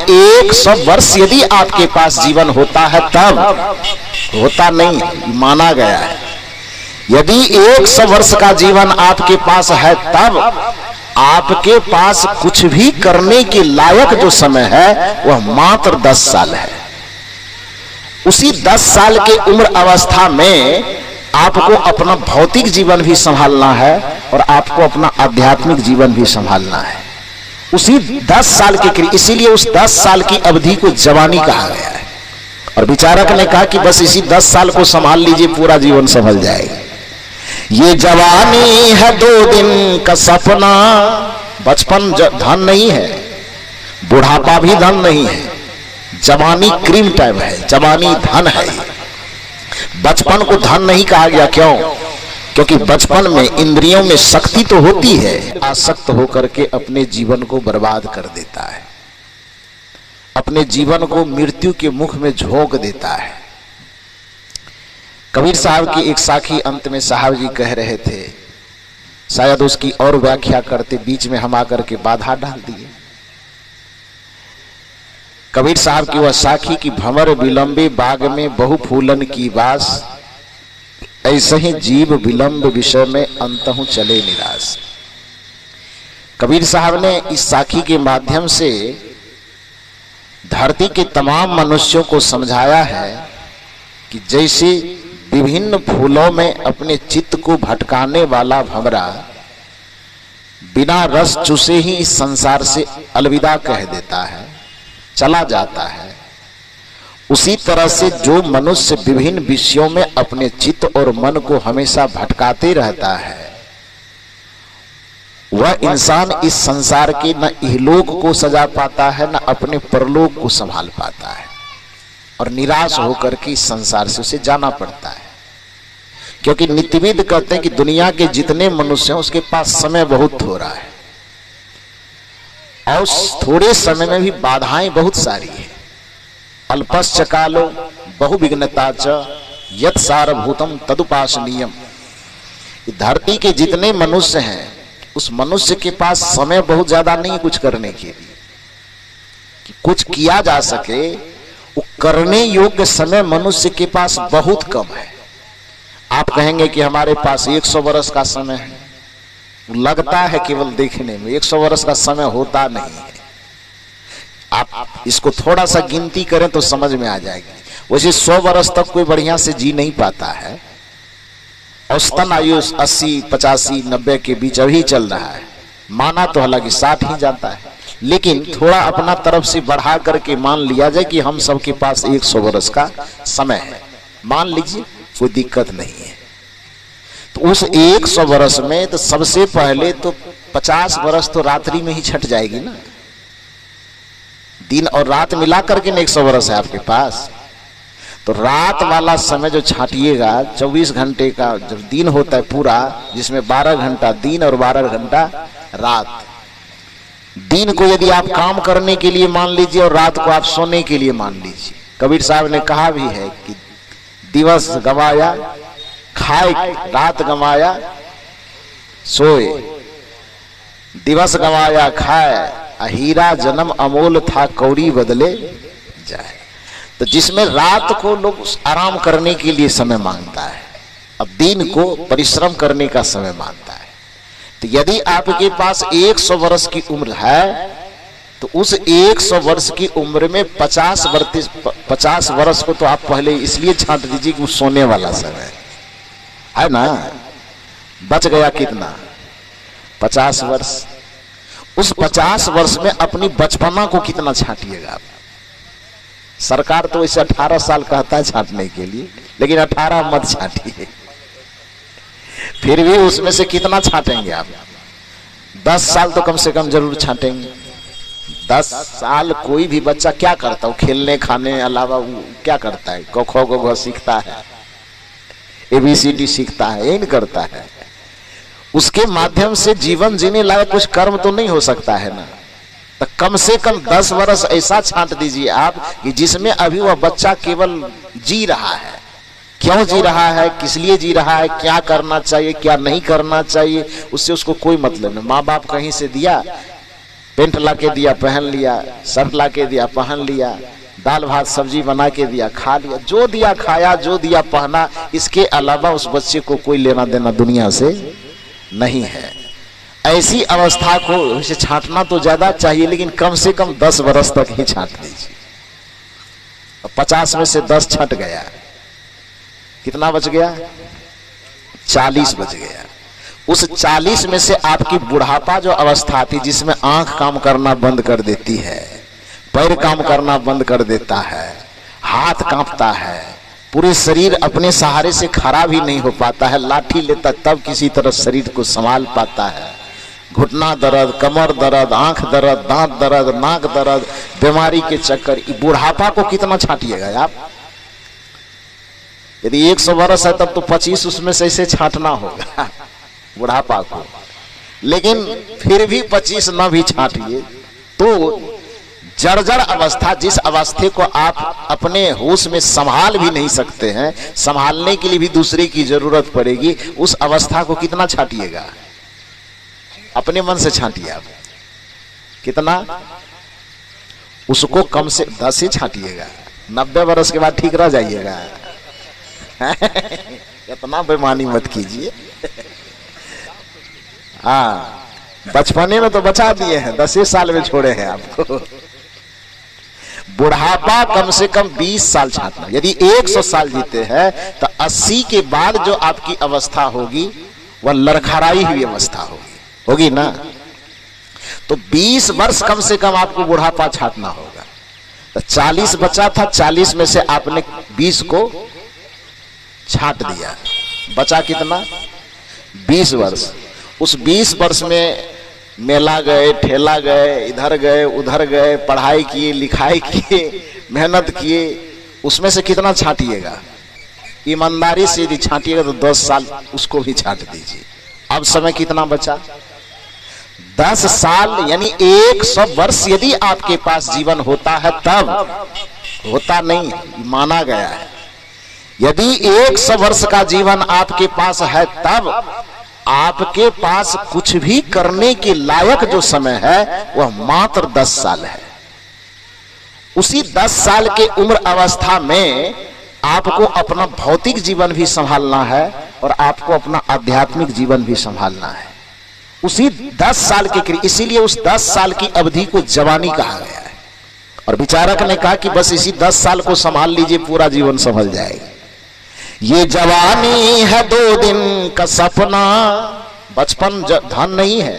100 वर्ष यदि आपके पास जीवन होता है तब, होता नहीं माना गया है, यदि 100 वर्ष का जीवन आपके पास है तब आपके पास कुछ भी करने के लायक जो समय है वह मात्र 10 साल है। उसी 10 साल के उम्र अवस्था में आपको अपना भौतिक जीवन भी संभालना है और आपको अपना आध्यात्मिक जीवन भी संभालना है। उसी 10 साल के, इसीलिए उस 10 साल की अवधि को जवानी कहा गया है। और विचारक ने कहा कि बस इसी 10 साल को संभाल लीजिए, पूरा जीवन संभल जाएगा। ये जवानी है 2 दिन का सपना। बचपन धन नहीं है, बुढ़ापा भी धन नहीं है, जवानी क्रीम टाइम है, जवानी धन है। बचपन को धन नहीं कहा गया, क्यों? क्योंकि बचपन में इंद्रियों में शक्ति तो होती है, आसक्त होकर के अपने जीवन को बर्बाद कर देता है, अपने जीवन को मृत्यु के मुख में झोंक देता है। कबीर साहब की एक साखी अंत में साहब जी कह रहे थे, शायद उसकी और व्याख्या करते बीच में हम आकर के बाधा डाल दिए। कबीर साहब की वह साखी की भंवर विलंबे बाग में बहु फूलन की बास, ऐसे ही जीव विलंब विषय में अंतहु चले निराश। कबीर साहब ने इस साखी के माध्यम से धरती के तमाम मनुष्यों को समझाया है कि जैसे विभिन्न फूलों में अपने चित्त को भटकाने वाला भंवरा बिना रस चूसे ही इस संसार से अलविदा कह देता है, चला जाता है, उसी तरह से जो मनुष्य विभिन्न विषयों में अपने चित्त और मन को हमेशा भटकाते रहता है, वह इंसान इस संसार के न इहलोक को सजा पाता है, न अपने परलोक को संभाल पाता है, और निराश होकर के इस संसार से उसे जाना पड़ता है। क्योंकि नित्यविद कहते हैं कि दुनिया के जितने मनुष्य हैं उसके पास समय बहुत थोड़ा है, और थोड़े समय में भी बाधाएं बहुत सारी है। अल्पश्च कालो बहुविघ्नता च यत् सारभूतम तदुपासनीयम। धरती के जितने मनुष्य हैं उस मनुष्य के पास समय बहुत ज्यादा नहीं कुछ करने के लिए, कि कुछ किया जा सके, वो करने योग्य समय मनुष्य के पास बहुत कम है। आप कहेंगे कि हमारे पास 100 वर्ष का समय है, लगता है केवल देखने में, 100 वर्ष का समय होता नहीं है। आप इसको थोड़ा सा गिनती करें तो समझ में आ जाएगी। वैसे 100 वर्ष तक कोई बढ़िया से जी नहीं पाता है। औसतन आयु 80, 85, 90 के बीच अभी चल रहा है। माना तो हालांकि 60 ही जाता है, लेकिन थोड़ा अपना तरफ से बढ़ा करके मान लिया जाए कि हम सबके पास 100 वर्ष का समय है, मान लीजिए, कोई दिक्कत नहीं है। तो उस 100 वर्ष में तो सबसे पहले तो 50 वर्ष तो रात्रि में ही छट जाएगी ना। दिन और रात मिला करके 100 वर्ष है आपके पास, तो रात वाला समय जो छाटिएगा, 24 घंटे का जो दिन होता है पूरा, जिसमें 12 घंटा दिन और 12 घंटा रात। दिन को यदि आप काम करने के लिए मान लीजिए और रात को आप सोने के लिए मान लीजिए। कबीर साहब ने कहा भी है कि दिवस गवाया खाए, रात गवाया सोए, दिवस गवाया खाए, हीरा जन्म अमोल था कौड़ी बदले जाए। तो जिसमें रात को लोग आराम करने के लिए समय मांगता है, अब दिन को परिश्रम करने का समय मांगता है। तो यदि आपके पास 100 वर्ष की उम्र है तो उस 100 वर्ष की उम्र में 50 वर्ष को तो आप पहले इसलिए छांट दीजिए कि वो सोने वाला समय है ना। बच गया कितना? 50 वर्ष। उस 50 वर्ष में अपनी बचपना को कितना छांटिएगा आप? सरकार तो इसे 18 साल कहता है छांटने के लिए, लेकिन 18 मत छांटिए, फिर भी उसमें से कितना छांटेंगे आप? 10 साल तो कम से कम जरूर छांटेंगे। 10 साल कोई भी बच्चा क्या करता है? खेलने खाने अलावा वो क्या करता है? क ख ग घ सीखता है, ABCD सीखता है, यही नहीं करता है। उसके माध्यम से जीवन जीने लायक कुछ कर्म तो नहीं हो सकता है ना। तो कम से कम 10 वर्ष ऐसा छांट दीजिए आप कि जिसमें अभी वह बच्चा केवल जी रहा है। क्यों जी रहा है, किस लिए जी रहा है, क्या करना चाहिए, क्या नहीं करना चाहिए, उससे उसको कोई मतलब नहीं। माँ बाप कहीं से दिया पेंट ला के दिया पहन लिया, शर्ट ला के दिया पहन लिया, दाल भात सब्जी बना के दिया खा लिया, जो दिया खाया, जो दिया पहना। इसके अलावा उस बच्चे को कोई लेना देना दुनिया से नहीं है। ऐसी अवस्था को उसे छांटना तो ज्यादा चाहिए, लेकिन कम से कम 10 वर्ष तक ही छांट दीजिए। 50 में से 10 छट गया, कितना बच गया? 40 बच गया। उस 40 में से आपकी बुढ़ापा जो अवस्था थी, जिसमें आंख काम करना बंद कर देती है, पैर काम करना बंद कर देता है, हाथ कांपता है, पूरे शरीर अपने सहारे से खड़ा भी नहीं हो पाता है, लाठी लेता तब किसी तरह शरीर को संभाल पाता है, घुटना दर्द, कमर दर्द, आंख दर्द, दांत दर्द, नाक दर्द, बीमारी के चक्कर। बुढ़ापा को कितना छांटिएगा आप? यदि 100 वर्ष है तब तो 25 उसमें से ऐसे छांटना होगा बुढ़ापा को। लेकिन फिर भी 25 न भी छांटिए तो जर्जर अवस्था, जिस अवस्था को आप अपने होश में संभाल भी नहीं सकते हैं, संभालने के लिए भी दूसरे की जरूरत पड़ेगी, उस अवस्था को कितना छांटिएगा? अपने मन से छांटिए आप। कितना? उसको कम से 10 ही छांटिएगा। 90 वर्ष के बाद ठीक रह जाइएगा इतना बेईमानी मत कीजिए हाँ, बचपने में तो बचा दिए हैं, 10 साल में छोड़े हैं आपको। बुढ़ापा कम से कम 20 साल छांटना। यदि 100 साल जीते हैं तो 80 के बाद जो आपकी अवस्था होगी वह लड़खड़ाई हुई अवस्था होगी ना। तो 20 वर्ष कम से कम आपको बुढ़ापा छांटना होगा। तो 40 बचा था, 40 में से आपने 20 को छांट दिया, बचा कितना? 20 वर्ष। उस 20 वर्ष में मेला गए, ठेला गए, इधर गए उधर गए, पढ़ाई किए, लिखाई किए, मेहनत किए, उसमें से कितना छांटिएगा? ईमानदारी से यदि छांटिएगा तो 10 साल उसको भी छांट दीजिए। अब समय कितना बचा? 10 साल, यानी 100 वर्ष यदि आपके पास जीवन होता है तब, होता नहीं माना गया है। यदि 100 वर्ष का जीवन आपके पास है तब आपके पास कुछ भी करने के लायक जो समय है वह मात्र 10 साल है। उसी 10 साल के उम्र अवस्था में आपको अपना भौतिक जीवन भी संभालना है और आपको अपना आध्यात्मिक जीवन भी संभालना है। उसी 10 साल के, इसीलिए उस 10 साल की अवधि को जवानी कहा गया है। और विचारक ने कहा कि बस इसी 10 साल को संभाल लीजिए, पूरा जीवन संभल जाएगा। ये जवानी है 2 दिन का सपना। बचपन धन नहीं है,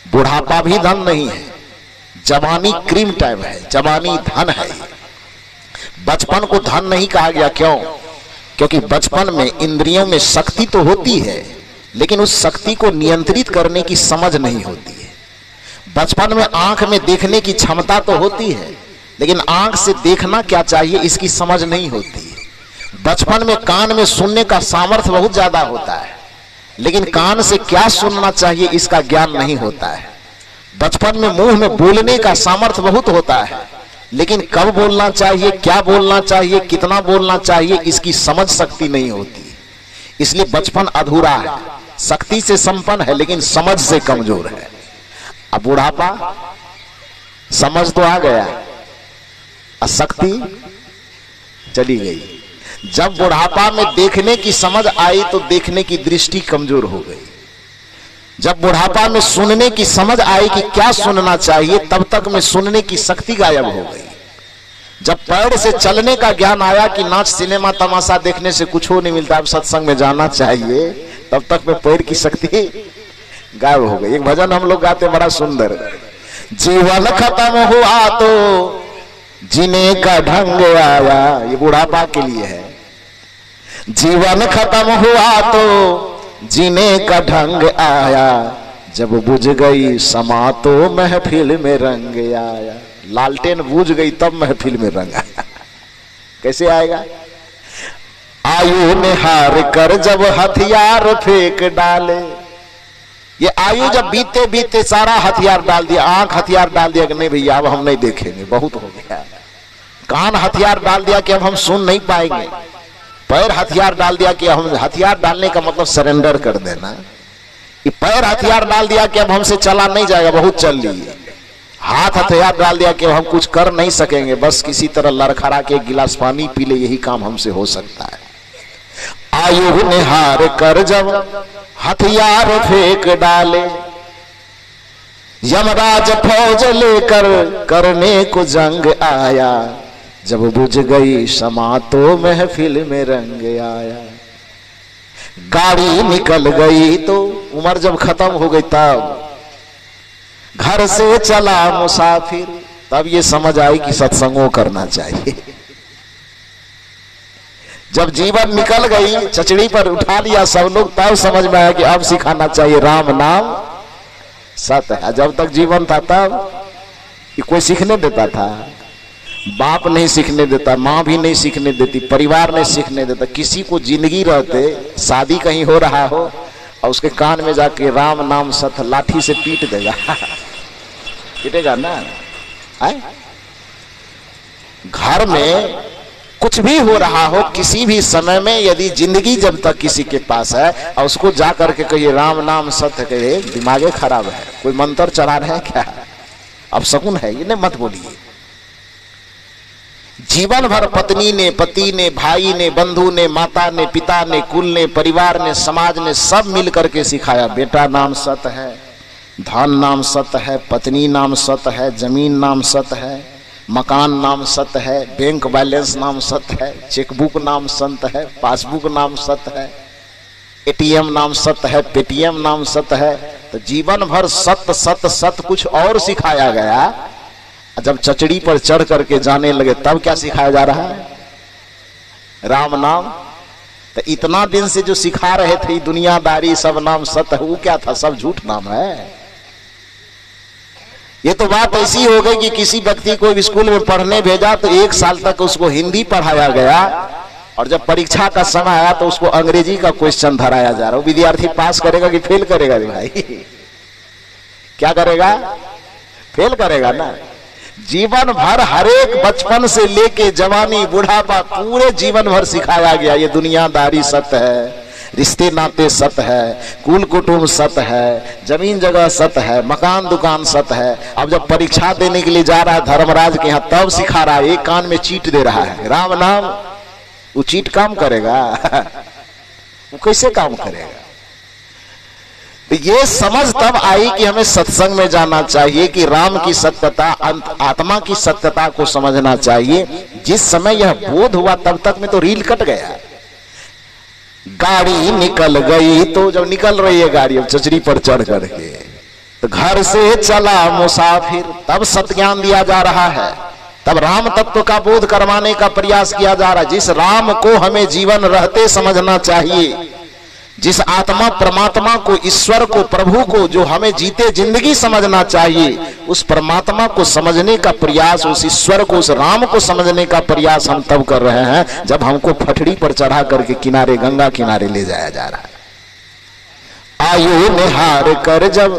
बुढ़ापा भी धन नहीं है, जवानी क्रीम टाइम है, जवानी धन है। बचपन को धन नहीं कहा गया, क्यों? क्योंकि बचपन में इंद्रियों में शक्ति तो होती है, लेकिन उस शक्ति को नियंत्रित करने की समझ नहीं होती है। बचपन में आंख में देखने की क्षमता तो होती है, लेकिन आंख से देखना क्या चाहिए इसकी समझ नहीं होती है। बचपन में कान में सुनने का सामर्थ्य बहुत ज्यादा होता है, लेकिन कान से क्या सुनना चाहिए इसका ज्ञान नहीं होता है। बचपन में मुंह में बोलने का सामर्थ्य बहुत होता है, लेकिन कब बोलना चाहिए, क्या बोलना चाहिए, कितना बोलना चाहिए इसकी समझ शक्ति नहीं होती। इसलिए बचपन अधूरा है, शक्ति से संपन्न है लेकिन समझ से कमजोर है। अब बुढ़ापा, समझ तो आ गया, शक्ति चली गई। जब बुढ़ापा में देखने की समझ आई तो देखने की दृष्टि कमजोर हो गई। जब बुढ़ापा में सुनने की समझ आई कि क्या सुनना चाहिए, तब तक में सुनने की शक्ति गायब हो गई। जब पैर से चलने का ज्ञान आया कि नाच सिनेमा तमाशा देखने से कुछ हो नहीं मिलता, अब सत्संग में जाना चाहिए, तब तक में पैर की शक्ति गायब हो गई। एक भजन हम लोग गाते बड़ा सुंदर, जीवन खत्म हुआ तो जीने का ढंग आया। ये बुढ़ापा के लिए है। जीवन खत्म हुआ तो जीने का ढंग आया, जब बुझ गई समा तो महफिल में रंग आया। लालटेन बुझ गई तब महफिल में रंग आया। कैसे आएगा? आयु ने हार कर जब हथियार फेंक डाले। ये आयु जब बीते बीते सारा हथियार डाल दिया, आंख हथियार डाल दिया कि नहीं भैया अब हम नहीं देखेंगे, बहुत हो गया। कान हथियार डाल दिया कि अब हम सुन नहीं पाएंगे। पैर हथियार डाल दिया कि हम, हथियार डालने का मतलब सरेंडर कर देना। ये पैर हथियार डाल दिया कि अब हमसे चला नहीं जाएगा, बहुत चल ली। हाथ हथियार डाल दिया कि हम कुछ कर नहीं सकेंगे, बस किसी तरह लड़खड़ा के एक गिलास पानी पी ले, यही काम हमसे हो सकता है। आयु ने हार कर जब हथियार फेंक डाले, यमराज फौज लेकर करने को जंग आया, जब बुझ गई शमा तो महफिल में रंग आया। गाड़ी निकल गई तो उम्र जब खत्म हो गई, तब घर से चला मुसाफिर, तब ये समझ आई कि सत्संगों करना चाहिए। जब जीवन निकल गई, चचड़ी पर उठा लिया सब लोग, तब समझ में आया कि अब सिखाना चाहिए राम नाम सत्य है। जब तक जीवन था तब कोई सीखने देता था? बाप नहीं सीखने देता, माँ भी नहीं सीखने देती, परिवार नहीं सीखने देता। किसी को जिंदगी रहते शादी कहीं हो रहा हो और उसके कान में जाके राम नाम सत्य लाठी से पीट देगा पीटेगा ना। है? घर में कुछ भी हो रहा हो, किसी भी समय में यदि जिंदगी जब तक किसी के पास है और उसको जा करके कहिए राम नाम सत्य, कहे दिमागे खराब है, कोई मंत्र चढ़ा रहे हैं क्या, अब शकुन है ये, नहीं मत बोलिए। जीवन भर पत्नी ने, पति ने, भाई ने, बंधु ने, माता ने, पिता ने, कुल ने, परिवार ने, समाज ने सब मिल करके सिखाया, बेटा नाम सत्य है, धन नाम सत्य है, पत्नी नाम सत्य है, जमीन नाम सत्य है, मकान नाम सत्य है, बैंक बैलेंस नाम सत्य है, चेकबुक नाम सत्य है, पासबुक नाम सत्य है, एटीएम नाम सत्य है, पेटीएम नाम सत्य है। तो जीवन भर सत्य सत्य सत्य कुछ और सिखाया गया। जब चचड़ी पर चढ़ करके जाने लगे तब क्या सिखाया जा रहा है? राम नाम। तो इतना दिन से जो सिखा रहे थे दुनियादारी सब नाम सत्य, वो क्या था? सब झूठ नाम है। ये तो बात ऐसी हो गई कि किसी व्यक्ति को स्कूल में पढ़ने भेजा तो 1 साल तक उसको हिंदी पढ़ाया गया, और जब परीक्षा का समय आया तो उसको अंग्रेजी का क्वेश्चन धराया जा रहा है। विद्यार्थी पास करेगा कि फेल करेगा? भाई क्या करेगा? फेल करेगा ना। जीवन भर हरेक बचपन से लेके जवानी बुढ़ापा पूरे जीवन भर सिखाया गया ये दुनियादारी सत्य है, रिश्ते नाते सत्य है, कुल कुटुंब सत्य है, जमीन जगह सत्य है, मकान दुकान सत्य है। अब जब परीक्षा देने के लिए जा रहा है धर्मराज के यहाँ, तब सिखा रहा है, एक कान में चीट दे रहा है राम नाम। वो चीट काम करेगा? वो कैसे काम करेगा? तो ये समझ तब आई कि हमें सत्संग में जाना चाहिए कि राम की सत्यता, आत्मा की सत्यता को समझना चाहिए। जिस समय यह बोध हुआ तब तक में तो रील कट गया। गाड़ी निकल गई तो जब निकल रही है गाड़ी अब चचरी पर चढ़ करके, तो घर से चला मुसाफिर, तब सत्य ज्ञान दिया जा रहा है, तब राम तत्व का बोध करवाने का प्रयास किया जा रहा है। जिस राम को हमें जीवन रहते समझना चाहिए, जिस आत्मा परमात्मा को, ईश्वर को, प्रभु को जो हमें जीते जिंदगी समझना चाहिए, उस परमात्मा को समझने का प्रयास, उस ईश्वर को, उस राम को समझने का प्रयास हम तब कर रहे हैं जब हमको फटड़ी पर चढ़ा करके किनारे, गंगा किनारे ले जाया जा रहा है। आयु ने हार कर जब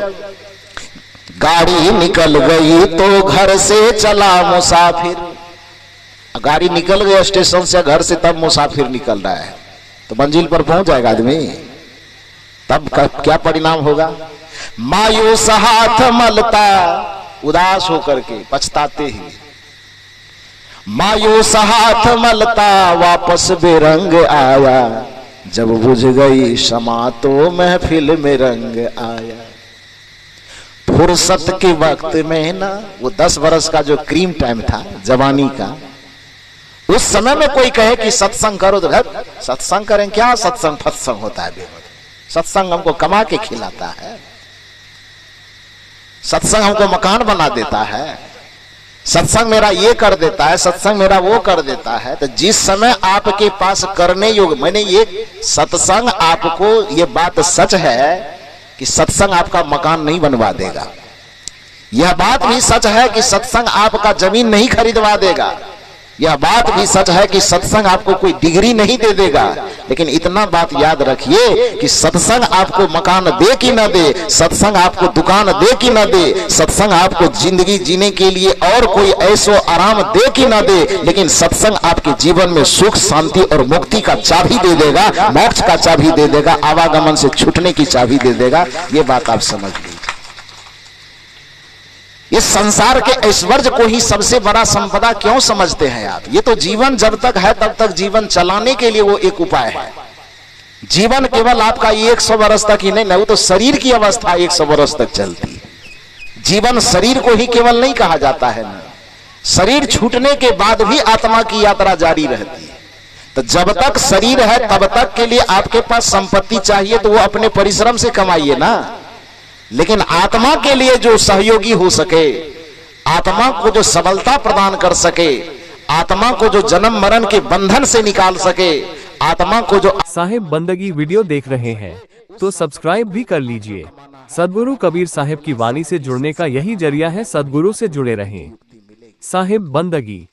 गाड़ी निकल गई तो घर से चला मुसाफिर। गाड़ी निकल गई स्टेशन से, घर से, तब मुसाफिर निकल रहा है तो मंजिल पर पहुंच जाएगा आदमी। तब क्या परिणाम होगा? मायूस हाथ मलता, उदास होकर के, पछताते ही, मायूस हाथ मलता वापस बेरंग आया, जब बुझ गई शमा तो महफिल में रंग आया। फुर्सत के वक्त में ना, वो 10 बरस का जो क्रीम टाइम था जवानी का, उस समय में कोई कहे कि सत्संग करो तो सत्संग करें क्या? सत्संग फत्संग होता है। सत्संग हमको कमा के खिलाता है, सत्संग हमको मकान बना देता है, सत्संग मेरा ये कर देता है, सत्संग मेरा वो कर देता है। तो जिस समय आपके पास करने योग्य, मैंने ये सत्संग आपको, ये बात सच है कि सत्संग आपका मकान नहीं बनवा देगा। यह बात भी सच है कि सत्संग आपका जमीन नहीं खरीदवा देगा। यह बात भी सच है कि सत्संग आपको कोई डिग्री नहीं दे देगा। लेकिन इतना बात याद रखिए कि सत्संग आपको मकान दे कि न दे, सत्संग आपको दुकान दे कि न दे, सत्संग आपको जिंदगी जीने के लिए और कोई ऐसो आराम दे कि न दे, लेकिन सत्संग आपके जीवन में सुख, शांति और मुक्ति का चाबी दे देगा, मोक्ष का चाबी दे देगा, आवागमन से छूटने की चाबी दे देगा। ये बात आप समझ लीजिए। इस संसार के ऐश्वर्य को ही सबसे बड़ा संपदा क्यों समझते हैं आप? ये तो जीवन जब तक है तब तक जीवन चलाने के लिए वो एक उपाय है। जीवन केवल आपका 100 वर्ष तक ही नहीं, वो तो शरीर की अवस्था 100 वर्ष तक चलती है। जीवन शरीर को ही केवल नहीं कहा जाता है ना, शरीर छूटने के बाद भी आत्मा की यात्रा जारी रहती है। तो जब तक शरीर है तब तक के लिए आपके पास संपत्ति चाहिए तो वो अपने परिश्रम से कमाइए ना, लेकिन आत्मा के लिए जो सहयोगी हो सके, आत्मा को जो सबलता प्रदान कर सके, आत्मा को जो जन्म मरण के बंधन से निकाल सके, आत्मा को जो साहिब बंदगी वीडियो देख रहे हैं तो सब्सक्राइब भी कर लीजिए। सद्गुरु कबीर साहिब की वाणी से जुड़ने का यही जरिया है, सद्गुरु से जुड़े रहें। साहिब बंदगी।